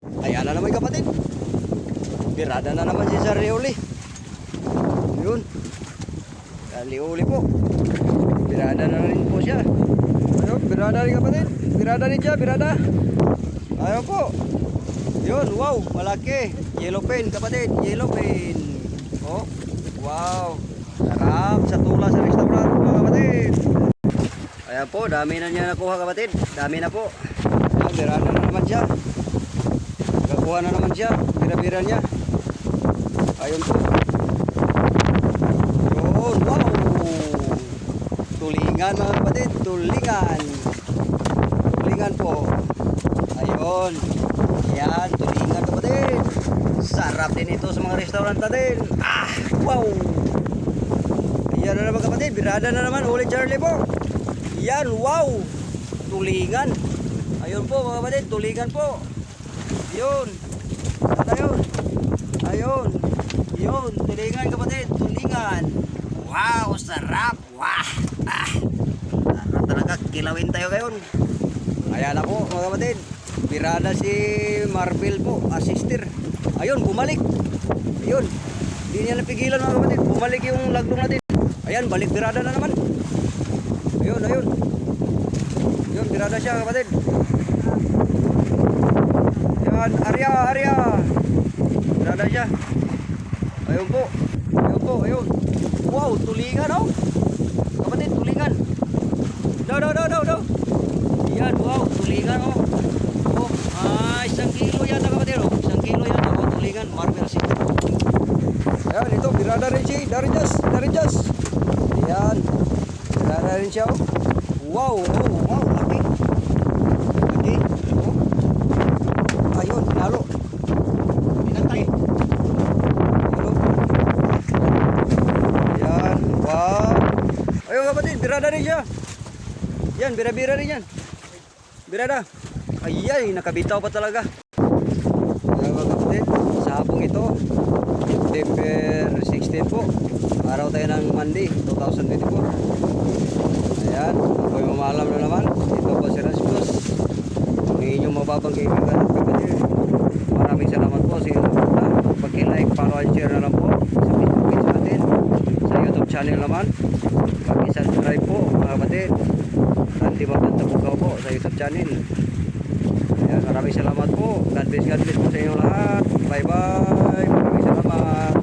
Ayan na naman kapatid. Birada na naman si Sir Leoli. Yun. Leoli po. Birada na rin po siya. Ayun, birada rin kapatid. Birada rin siya, birada. Ayun po. Yun, wow, malaki. Yellow pen kapatid, yellow pen. Oh, wow. Sarap sa tula sa restaurant mga kapatid. Ayan po, dami na niya nakuha kapatid. Dami na po. Ayan, birada na naman siya. Nakakuha na naman siya. Bira-bira niya. Ayun po. Yun, wow. Tulingan mga kapatid, tulingan. Tulingan po. Ayun. Yan, tulingan kapatid. Sarap din ito sa mga restaurant natin. Ah, wow. Ayan na naman kapatid, birada na naman. Uli Charlie po. Yan, wow. Tulingan. Ayun po mga kapatid, tulingan po. Yun. At ayun. Ayun. Yun, tulingan kapatid, tulingan. Wow, sarap. Wah. Ah. Sarap talaga, kilawin tayo ngayon. Ayan na po mga kapatid. Birada si Marvel po, assister. Ayun, bumalik. Ayun. Hindi niya napigilan mga kapatid. Bumalik yung lagdong natin. Ayan, balik birada na naman. Ayun, ayun. Ayun, birada siya kapatid. Ayan, Arya, Arya. Birada siya. Ayun po. Ayun po, ayun. Wow, tulingan oh. Kapatid, tulingan. Daw, daw, daw, daw, daw. Ayan, wow, tulingan oh. Oh, isang kilo yata kapatid oh. Isang kilo yata oh, tulingan, Marvel si. Ayan, ito, birada rin siya, Darijas. Ayan, birada rin siya oh. Wow, oh, wow, laki. Laki, oh. Ayun, pinalo. Pinantay. Ayan, wow. Ayun kapatid, birada rin siya. Yan, bira-bira rin yan. Birada. Ayay, nakabitaw pa talaga. Ayan mga kapatid, sa hapong ito, September 16 po. Araw tayo ng Monday, 2024. Ayan, ako'y mamalam na naman. Ito po si Rasmus. Ang inyong mababang kaibigan at kapatid. Maraming salamat po sa inyong pag-like, follow and share na lang po sa Facebook page natin. Sa YouTube channel naman. Mag-subscribe po mga kapatid. Randy Magtantabugaw po sa YouTube channel. Ayan, maraming salamat po. God bless po sa inyo lahat. Bye bye. Maraming salamat.